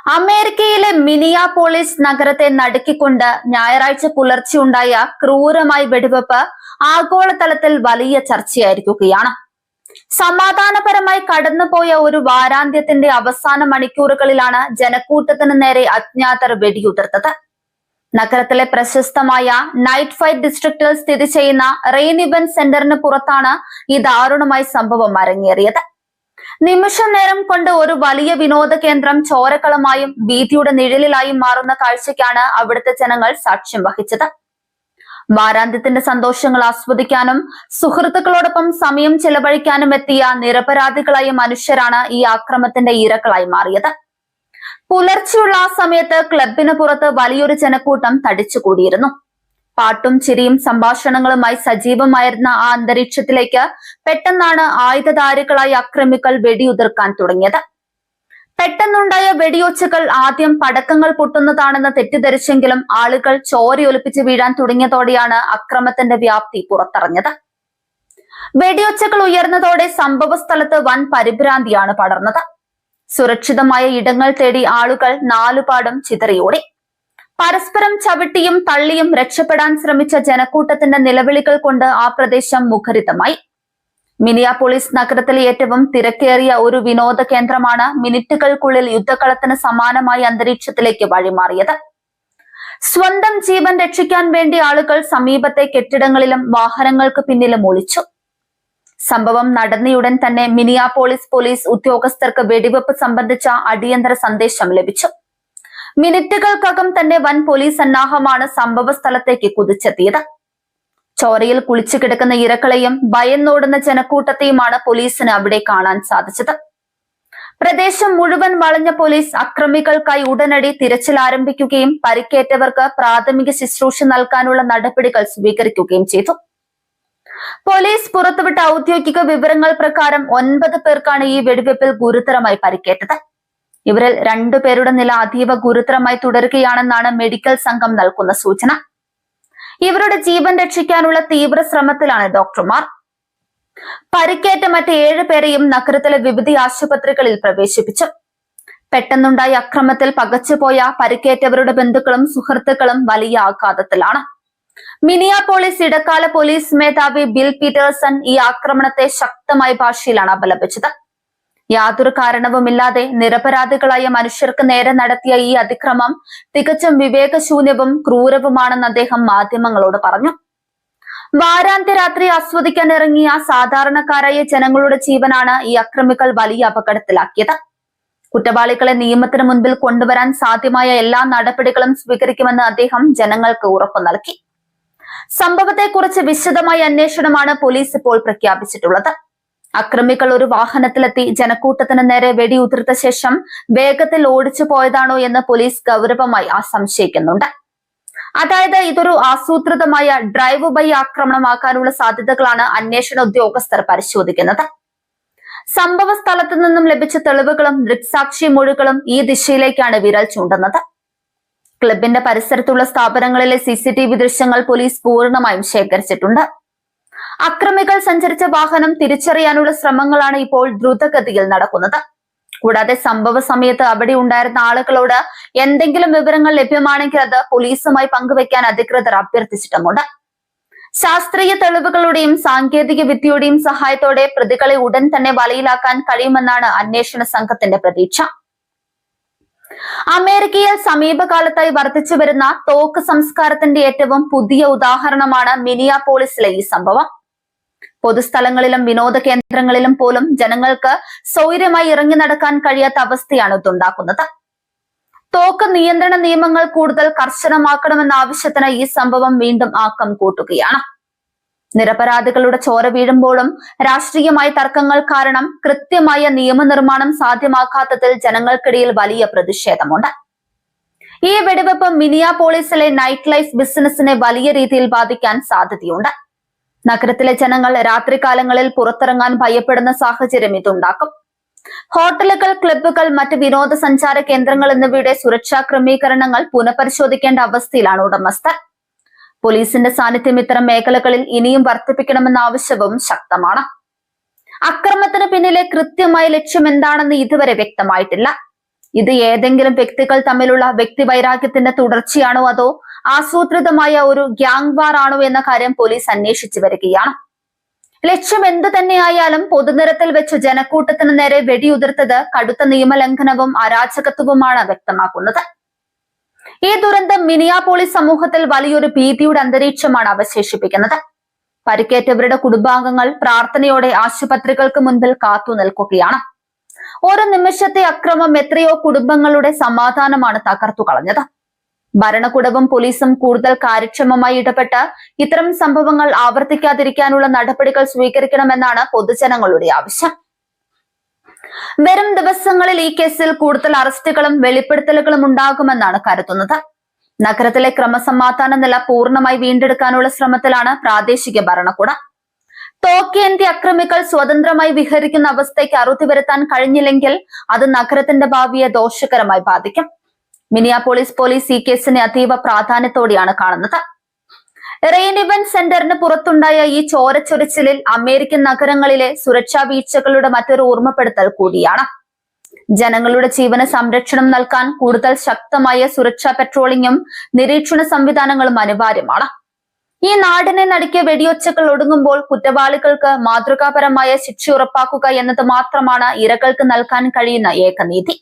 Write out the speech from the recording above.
അമേരിക്കയിലെ മിനിയാപോളിസ് നഗരത്തെ നടുക്കിക്കൊണ്ട് ഞായറാഴ്ച പുലർച്ചെയുണ്ടായ ക്രൂരമായ വെടിവെപ്പ് ആഗോളതലത്തിൽ വലിയ ചർച്ചയായിരിക്കുകയാണ്. സമാധാനപരമായി കടന്നുപോയ ഒരു വാരാന്ത്യത്തിന്റെ അവസാന മണിക്കൂറുകളിലാണ് ജനക്കൂട്ടത്തിന് നേരെ അജ്ഞാതർ വെടിയുതിർത്തത്. നഗരത്തിലെ പ്രശസ്തമായ നൈറ്റ് ഫൈറ്റ് ഡിസ്ട്രിക്റ്റിൽ സ്ഥിതി ചെയ്യുന്ന റെയിൻ ഇവന്റ് സെന്ററിന് പുറത്താണ് ഈ ദാരുണമായ സംഭവം അരങ്ങേറിയത്. നിമിഷം നേരം കൊണ്ട് ഒരു വലിയ വിനോദ കേന്ദ്രം ചോരക്കളമായും ഭീതിയുടെ നിഴലിലായും മാറുന്ന കാഴ്ചയ്ക്കാണ് അവിടുത്തെ ജനങ്ങൾ സാക്ഷ്യം വഹിച്ചത്. വാരാന്ത്യത്തിന്റെ സന്തോഷങ്ങൾ ആസ്വദിക്കാനും സുഹൃത്തുക്കളോടൊപ്പം സമയം ചെലവഴിക്കാനും എത്തിയ നിരപരാധികളായ മനുഷ്യരാണ് ഈ ആക്രമണത്തിന്റെ ഇരകളായി മാറിയത്. പുലർച്ചെയുള്ള ആ സമയത്ത് ക്ലബിന് പുറത്ത് വലിയൊരു ജനക്കൂട്ടം തടിച്ചുകൂടിയിരുന്നു. പാട്ടും ചിരിയും സംഭാഷണങ്ങളുമായി സജീവമായിരുന്ന ആ അന്തരീക്ഷത്തിലേക്ക് പെട്ടെന്നാണ് ആയുധധാരികളായ അക്രമികൾ വെടിയുതിർക്കാൻ തുടങ്ങിയത്. പെട്ടെന്നുണ്ടായ വെടിയൊച്ചകൾ ആദ്യം പടക്കങ്ങൾ പൊട്ടുന്നതാണെന്ന് തെറ്റിദ്ധരിച്ചെങ്കിലും ആളുകൾ ചോരയൊലിപ്പിച്ച് വീഴാൻ തുടങ്ങിയതോടെയാണ് അക്രമത്തിന്റെ വ്യാപ്തി പുറത്തറിഞ്ഞത്. വെടിയൊച്ചകൾ ഉയർന്നതോടെ സംഭവ സ്ഥലത്ത് വൻ പരിഭ്രാന്തിയാണ് പടർന്നത്. സുരക്ഷിതമായ ഇടങ്ങൾ തേടി ആളുകൾ നാലുപാടും ചിതറിയോടി. പരസ്പരം ചവിട്ടിയും തള്ളിയും രക്ഷപ്പെടാൻ ശ്രമിച്ച ജനക്കൂട്ടത്തിന്റെ നിലവിളികൾ കൊണ്ട് ആ പ്രദേശം മുഖരിതമായി. മിനിയാപോളിസ് നഗരത്തിലെ ഏറ്റവും തിരക്കേറിയ ഒരു വിനോദ കേന്ദ്രമാണ് മിനിറ്റുകൾക്കുള്ളിൽ യുദ്ധക്കളത്തിന് സമാനമായ അന്തരീക്ഷത്തിലേക്ക് വഴിമാറിയത്. സ്വന്തം ജീവൻ രക്ഷിക്കാൻ വേണ്ടി ആളുകൾ സമീപത്തെ കെട്ടിടങ്ങളിലും വാഹനങ്ങൾക്ക് പിന്നിലും ഒളിച്ചു. സംഭവം നടന്നയുടൻ തന്നെ മിനിയാപോളിസ് പോലീസ് ഉദ്യോഗസ്ഥർക്ക് വെടിവെപ്പ് സംബന്ധിച്ച അടിയന്തര സന്ദേശം ലഭിച്ചു. മിനിറ്റുകൾക്കകം തന്നെ വൻ പോലീസ് സന്നാഹമാണ് സംഭവ സ്ഥലത്തേക്ക് കുതിച്ചെത്തിയത്. ചോരയിൽ കുളിച്ചു കിടക്കുന്ന ഇരകളെയും ഭയന്നോടുന്ന ജനക്കൂട്ടത്തെയുമാണ് പോലീസിന് അവിടെ കാണാൻ സാധിച്ചത്. പ്രദേശം മുഴുവൻ വളഞ്ഞ പോലീസ് അക്രമികൾക്കായി ഉടനടി തിരച്ചിൽ ആരംഭിക്കുകയും പരിക്കേറ്റവർക്ക് പ്രാഥമിക ശുശ്രൂഷ നൽകാനുള്ള നടപടികൾ സ്വീകരിക്കുകയും ചെയ്തു. പോലീസ് പുറത്തുവിട്ട ഔദ്യോഗിക വിവരങ്ങൾ പ്രകാരം 9 പേർക്കാണ് ഈ വെടിവെപ്പിൽ ഗുരുതരമായി പരിക്കേറ്റത്. ഇവരിൽ 2 പേരുടെ നില അതീവ ഗുരുതരമായി തുടരുകയാണെന്നാണ് മെഡിക്കൽ സംഘം നൽകുന്ന സൂചന. ഇവരുടെ ജീവൻ രക്ഷിക്കാനുള്ള തീവ്ര ശ്രമത്തിലാണ് ഡോക്ടർമാർ. പരിക്കേറ്റ മറ്റ് 7 പേരെയും നഗരത്തിലെ വിവിധ ആശുപത്രികളിൽ പ്രവേശിപ്പിച്ചു. പെട്ടെന്നുണ്ടായ അക്രമത്തിൽ പകച്ചുപോയ പരിക്കേറ്റവരുടെ ബന്ധുക്കളും സുഹൃത്തുക്കളും വലിയ ആഘാതത്തിലാണ്. മിനിയാപോളിസ് ഇടക്കാല പോലീസ് മേധാവി ബിൽ പീറ്റേഴ്സൺ ഈ ആക്രമണത്തെ ശക്തമായ ഭാഷയിലാണ് അപലപിച്ചത്. യാതൊരു കാരണവുമില്ലാതെ നിരപരാധികളായ മനുഷ്യർക്ക് നേരെ നടത്തിയ ഈ അതിക്രമം തികച്ചും വിവേകശൂന്യവും ക്രൂരവുമാണെന്ന് അദ്ദേഹം മാധ്യമങ്ങളോട് പറഞ്ഞു. വാരാന്ത്യ രാത്രി ആസ്വദിക്കാൻ ഇറങ്ങിയ സാധാരണക്കാരായ ജനങ്ങളുടെ ജീവനാണ് ഈ അക്രമികൾ വലിയ അപകടത്തിലാക്കിയത്. കുറ്റവാളികളെ നിയമത്തിന് മുൻപിൽ കൊണ്ടുവരാൻ സാധ്യമായ എല്ലാ നടപടികളും സ്വീകരിക്കുമെന്ന് അദ്ദേഹം ജനങ്ങൾക്ക് ഉറപ്പു നൽകി. സംഭവത്തെക്കുറിച്ച് വിശദമായ അന്വേഷണമാണ് പോലീസ് ഇപ്പോൾ പ്രഖ്യാപിച്ചിട്ടുള്ളത്. അക്രമികൾ ഒരു വാഹനത്തിലെത്തി ജനക്കൂട്ടത്തിന് നേരെ വെടിയുതിർത്ത ശേഷം വേഗത്തിൽ ഓടിച്ചു പോയതാണോ എന്ന് പോലീസ് ഗൗരവമായി സംശയിക്കുന്നുണ്ട്. അതായത് ഇതൊരു ആസൂത്രിതമായ ഡ്രൈവ് ബൈ ആക്രമണമാക്കാനുള്ള സാധ്യതകളാണ് അന്വേഷണ ഉദ്യോഗസ്ഥർ പരിശോധിക്കുന്നത്. സംഭവ സ്ഥലത്തു നിന്നും ലഭിച്ച തെളിവുകളും ദൃക്സാക്ഷി മൊഴികളും ഈ ദിശയിലേക്കാണ് വിരൽ ചൂണ്ടുന്നത്. ക്ലബിന്റെ പരിസരത്തുള്ള സ്ഥാപനങ്ങളിലെ CCTV ദൃശ്യങ്ങൾ പോലീസ് പൂർണ്ണമായും ശേഖരിച്ചിട്ടുണ്ട്. അക്രമികൾ സഞ്ചരിച്ച വാഹനം തിരിച്ചറിയാനുള്ള ശ്രമങ്ങളാണ് ഇപ്പോൾ ദ്രുതഗതിയിൽ നടക്കുന്നത്. കൂടാതെ സംഭവ സമയത്ത് അവിടെ ഉണ്ടായിരുന്ന ആളുകളോട് എന്തെങ്കിലും വിവരങ്ങൾ ലഭ്യമാണെങ്കിൽ അത് പോലീസുമായി പങ്കുവെക്കാൻ അധികൃതർ അഭ്യർത്ഥിച്ചിട്ടുമുണ്ട്. ശാസ്ത്രീയ തെളിവുകളുടെയും സാങ്കേതിക വിദ്യയുടെയും സഹായത്തോടെ പ്രതികളെ ഉടൻ തന്നെ വലയിലാക്കാൻ കഴിയുമെന്നാണ് അന്വേഷണ സംഘത്തിന്റെ പ്രതീക്ഷ. അമേരിക്കയിൽ സമീപകാലത്തായി വർദ്ധിച്ചു വരുന്ന തോക്ക് സംസ്കാരത്തിന്റെ ഏറ്റവും പുതിയ ഉദാഹരണമാണ് മിനിയാപോളിസിലെ ഈ സംഭവം. പൊതുസ്ഥലങ്ങളിലും വിനോദ കേന്ദ്രങ്ങളിലും പോലും ജനങ്ങൾക്ക് സ്വൈര്യമായി ഇറങ്ങി നടക്കാൻ കഴിയാത്ത അവസ്ഥയാണ് ഇതുണ്ടാക്കുന്നത്. തോക്ക് നിയന്ത്രണ നിയമങ്ങൾ കൂടുതൽ കർശനമാക്കണമെന്ന ആവശ്യത്തിന് ഈ സംഭവം വീണ്ടും ആക്കം കൂട്ടുകയാണ്. നിരപരാധികളുടെ ചോര വീഴുമ്പോഴും രാഷ്ട്രീയമായ തർക്കങ്ങൾ കാരണം കൃത്യമായ നിയമനിർമ്മാണം സാധ്യമാക്കാത്തതിൽ ജനങ്ങൾക്കിടയിൽ വലിയ പ്രതിഷേധമുണ്ട്. ഈ വെടിവെപ്പ് മിനിയാപോളിസിലെ നൈറ്റ് ലൈഫ് ബിസിനസിനെ വലിയ രീതിയിൽ ബാധിക്കാൻ സാധ്യതയുണ്ട്. നഗരത്തിലെ ജനങ്ങൾ രാത്രികാലങ്ങളിൽ പുറത്തിറങ്ങാൻ ഭയപ്പെടുന്ന സാഹചര്യം ഇതുണ്ടാക്കും. ഹോട്ടലുകൾ, ക്ലബ്ബുകൾ, മറ്റ് വിനോദസഞ്ചാര കേന്ദ്രങ്ങൾ എന്നിവയുടെ സുരക്ഷാ ക്രമീകരണങ്ങൾ പുനഃപരിശോധിക്കേണ്ട അവസ്ഥയിലാണ് ഉടമസ്ഥർ. പോലീസിന്റെ സാന്നിധ്യം ഇത്തരം മേഖലകളിൽ ഇനിയും വർദ്ധിപ്പിക്കണമെന്ന ആവശ്യവും ശക്തമാണ്. അക്രമത്തിന് പിന്നിലെ കൃത്യമായ ലക്ഷ്യം എന്താണെന്ന് ഇതുവരെ വ്യക്തമായിട്ടില്ല. ഇത് ഏതെങ്കിലും വ്യക്തികൾ തമ്മിലുള്ള വ്യക്തിവൈരാഗ്യത്തിന്റെ തുടർച്ചയാണോ അതോ ആസൂത്രിതമായ ഒരു ഗ്യാങ് വാർ ആണോ എന്ന കാര്യം പോലീസ് അന്വേഷിച്ചു വരികയാണ്. ലക്ഷ്യം എന്തു തന്നെയായാലും പൊതുനിരത്തിൽ വെച്ച് ജനക്കൂട്ടത്തിന് നേരെ വെടിയുതിർത്തത് കടുത്ത നിയമലംഘനവും അരാജകത്വവുമാണ് വ്യക്തമാക്കുന്നത്. ഈ ദുരന്തം മിനിയാപോളിസ് സമൂഹത്തിൽ വലിയൊരു ഭീതിയുടെ അന്തരീക്ഷമാണ് അവശേഷിപ്പിക്കുന്നത്. പരിക്കേറ്റവരുടെ കുടുംബാംഗങ്ങൾ പ്രാർത്ഥനയോടെ ആശുപത്രികൾക്ക് മുൻപിൽ കാത്തു നിൽക്കുകയാണ്. ഓരോ നിമിഷത്തെ അക്രമം എത്രയോ കുടുംബങ്ങളുടെ സമാധാനമാണ് തകർത്തു കളഞ്ഞത്. ഭരണകൂടവും പോലീസും കൂടുതൽ കാര്യക്ഷമമായി ഇടപെട്ട് ഇത്തരം സംഭവങ്ങൾ ആവർത്തിക്കാതിരിക്കാനുള്ള നടപടികൾ സ്വീകരിക്കണമെന്നാണ് പൊതുജനങ്ങളുടെ ആവശ്യം. വരും ദിവസങ്ങളിൽ ഈ കേസിൽ കൂടുതൽ അറസ്റ്റുകളും വെളിപ്പെടുത്തലുകളും ഉണ്ടാകുമെന്നാണ് കരുതുന്നത്. നഗരത്തിലെ ക്രമസമാധാന നില പൂർണ്ണമായി വീണ്ടെടുക്കാനുള്ള ശ്രമത്തിലാണ് പ്രാദേശിക ഭരണകൂടം. തോക്കേന്ത്യ അക്രമികൾ സ്വതന്ത്രമായി വിഹരിക്കുന്ന അവസ്ഥയ്ക്ക് അറുതി വരുത്താൻ കഴിഞ്ഞില്ലെങ്കിൽ അത് നഗരത്തിന്റെ ഭാവിയെ ദോഷകരമായി ബാധിക്കും. മിനിയാപോളിസ് പോലീസ് ഈ കേസിനെ അതീവ പ്രാധാന്യത്തോടെയാണ് കാണുന്നത്. റെയിൻ ഇവന്റ് സെന്ററിന് പുറത്തുണ്ടായ ഈ ചോരച്ചൊരിച്ചിലിൽ അമേരിക്കൻ നഗരങ്ങളിലെ സുരക്ഷാ വീഴ്ചകളുടെ മറ്റൊരു ഓർമ്മപ്പെടുത്തൽ കൂടിയാണ്. ജനങ്ങളുടെ ജീവന് സംരക്ഷണം നൽകാൻ കൂടുതൽ ശക്തമായ സുരക്ഷാ പെട്രോളിംഗും നിരീക്ഷണ സംവിധാനങ്ങളും അനിവാര്യമാണ്. ഈ നാടിനെ നടുക്കിയ വെടിയൊച്ചകൾ ഒടുങ്ങുമ്പോൾ കുറ്റവാളികൾക്ക് മാതൃകാപരമായ ശിക്ഷ ഉറപ്പാക്കുക എന്നത് മാത്രമാണ് ഇരകൾക്ക് നൽകാൻ കഴിയുന്ന ഏക നീതി.